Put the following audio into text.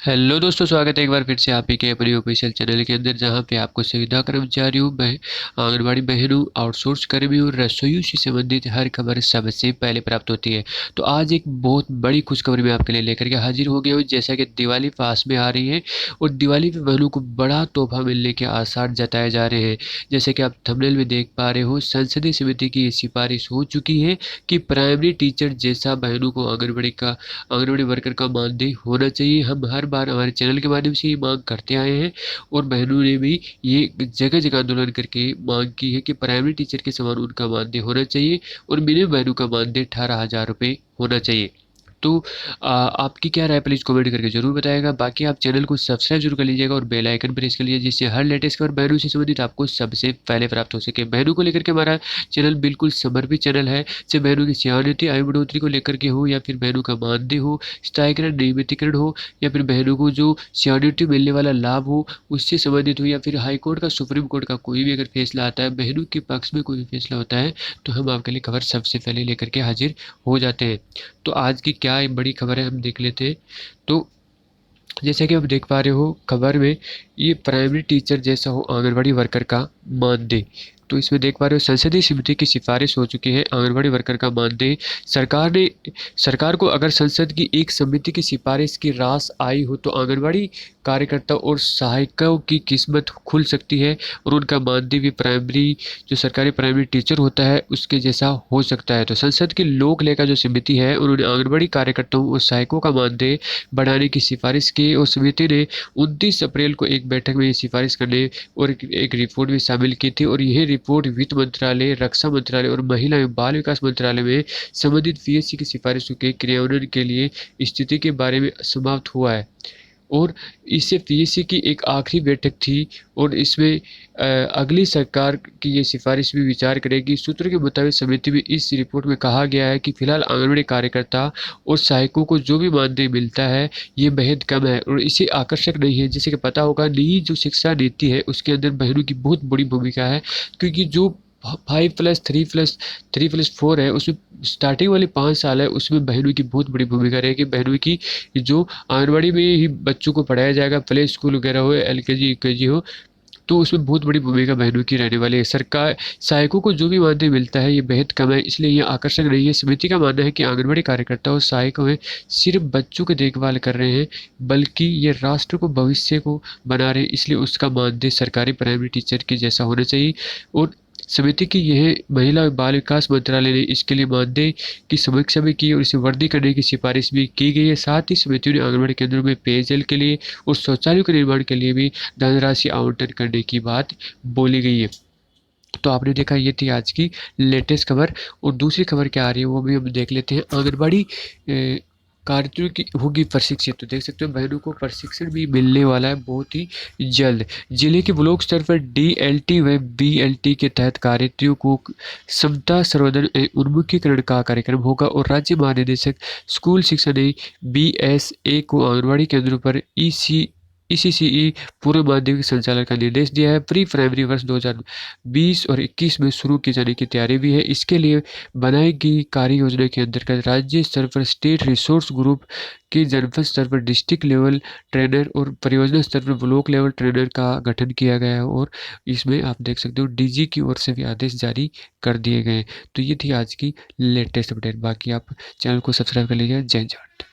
Hello दोस्तों, स्वागत है एक बार फिर से आप ही के अपने ऑफिशियल चैनल के अंदर, जहां पे आपको सुविधा कर्मचारियों आंगनबाड़ी बहनों, आउटसोर्स कर्मियों, रसोइयों से संबंधित हर खबर सबसे पहले प्राप्त होती है। तो आज एक बहुत बड़ी खुशखबरी मैं आपके लिए लेकर के हाजिर हो गया हूँ। जैसा कि दिवाली पास में आ रही है और दिवाली पे बहनों को बड़ा तोहफा मिलने के आसार जताए जा रहे हैं। जैसे कि आप थंबनेल में देख पा रहे हो, संसदीय समिति की ये सिफारिश हो चुकी है कि प्राइमरी टीचर जैसा बहनों को आंगनबाड़ी वर्कर का मानदेय होना चाहिए। हम हर बार हमारे चैनल के माध्यम से ये मांग करते आए हैं और बहनों ने भी ये जगह जगह आंदोलन करके मांग की है कि प्राइमरी टीचर के समान उनका मानदेय होना चाहिए और मिनिमम बहनों का मानदेय 18,000 रुपये होना चाहिए। तो आपकी क्या राय प्लीज़ कमेंट करके ज़रूर बताएगा। बाकी आप चैनल को सब्सक्राइब जरूर कर लीजिएगा और बेल आइकन प्रेस कर लीजिए, जिससे हर लेटेस्ट खबर बहनों से संबंधित आपको सबसे पहले प्राप्त हो सके। बहनों को लेकर के हमारा चैनल बिल्कुल समर्पित चैनल है, चाहे बहनों की सियानती आयु बढ़ोतरी को लेकर के हो, या फिर बहनों का मानदेय हो, स्थायीकरण नियमितीकरण हो, या फिर बहनों को जो सियानिटी मिलने वाला लाभ हो उससे संबंधित हो, या फिर हाई कोर्ट का, सुप्रीम कोर्ट का कोई भी अगर फैसला आता है, बहनों के पक्ष में कोई भी फैसला होता है, तो हम आपके लिए खबर सबसे पहले लेकर के हाजिर हो जाते हैं। तो आज की क्या बड़ी खबर है हम देख लेते हैं। तो जैसे कि आप देख पा रहे हो खबर में, ये प्राइमरी टीचर जैसा हो आंगनबाड़ी वर्कर का मानदेय। तो इसमें देख पा रहे हो संसदीय समिति की सिफारिश हो चुकी है आंगनबाड़ी वर्कर का मानदेय। सरकार को अगर संसद की एक समिति की सिफारिश की रास आई हो तो आंगनबाड़ी कार्यकर्ता और सहायिकाओं की किस्मत खुल सकती है और उनका मानदेय भी जो सरकारी प्राइमरी टीचर होता है उसके जैसा हो सकता है। तो संसद की लोक लेखा जो समिति है उन्होंने आंगनबाड़ी कार्यकर्ताओं और सहायकों का मानदेय बढ़ाने की सिफारिश की और समिति ने 29 अप्रैल को एक बैठक में ये सिफारिश करने और एक रिपोर्ट भी शामिल की थी। और यह रिपोर्ट वित्त मंत्रालय, रक्षा मंत्रालय और महिला एवं बाल विकास मंत्रालय में संबंधित पीएससी की सिफारिशों के क्रियान्वयन के लिए स्थिति के बारे में समाप्त हुआ है। और इससे पीएससी की एक आखिरी बैठक थी और इसमें अगली सरकार की ये सिफारिश भी विचार करेगी। सूत्रों के मुताबिक समिति में इस रिपोर्ट में कहा गया है कि फिलहाल आंगनबाड़ी कार्यकर्ता और सहायकों को जो भी मानदेय मिलता है ये बेहद कम है और इसे आकर्षक नहीं है। जैसे कि पता होगा, नई जो शिक्षा नीति है उसके अंदर बहनों की बहुत बड़ी भूमिका है, क्योंकि जो 5+3+3+4 है उसमें स्टार्टिंग वाले 5 साल है उसमें बहनों की बहुत बड़ी भूमिका रहेगी। बहनों की जो आंगनबाड़ी में ही बच्चों को पढ़ाया जाएगा, प्ले स्कूल वगैरह हो, एलकेजी यूकेजी हो, तो उसमें बहुत बड़ी भूमिका बहनों की रहने वाली है। सरकार सहायकों को जो भी मानदेय मिलता है ये बेहद कम है, इसलिए ये आकर्षक नहीं है। समिति का मानना है कि आंगनबाड़ी कार्यकर्ता और सहायक में सिर्फ बच्चों की देखभाल कर रहे हैं, बल्कि ये राष्ट्र को, भविष्य को बना रहे हैं, इसलिए उसका मानदेय सरकारी प्राइमरी टीचर के जैसा होना चाहिए। और समिति की यह महिला और बाल विकास मंत्रालय ने इसके लिए मानदेय की समीक्षा भी की और इसे वर्दी करने की सिफारिश भी की गई है। साथ ही समिति ने आंगनबाड़ी केंद्रों में पेयजल के लिए और शौचालयों के निर्माण के लिए भी धनराशि आवंटन करने की बात बोली गई है। तो आपने देखा, ये थी आज की लेटेस्ट खबर। और दूसरी खबर क्या आ रही है वो भी हम देख लेते हैं। आंगनबाड़ी कार्यों की होगी प्रशिक्षित। तो देख सकते हो बहनों को प्रशिक्षण भी मिलने वाला है बहुत ही जल्द। जिले के ब्लॉक स्तर पर डीएलटी व बीएलटी के तहत कार्यों को क्षमता संवर्धन एवं उन्मुखीकरण का कार्यक्रम होगा और राज्य महानिदेशक स्कूल शिक्षा ने बीएसए को आंगनबाड़ी केंद्रों पर ईसीसीई पूर्व माध्यमिक संचालन का निर्देश दिया है। प्री प्राइमरी वर्ष 2020 और 21 में शुरू किए जाने की तैयारी भी है। इसके लिए बनाई गई कार्य योजना के अंतर्गत राज्य स्तर पर स्टेट रिसोर्स ग्रुप के, जनपद स्तर पर डिस्ट्रिक्ट लेवल ट्रेनर और परियोजना स्तर पर ब्लॉक लेवल ट्रेनर का गठन किया गया है। और इसमें आप देख सकते हो डीजी की ओर से भी आदेश जारी कर दिए गए। तो ये थी आज की लेटेस्ट अपडेट। बाकी आप चैनल को सब्सक्राइब कर लीजिए। जय जवान।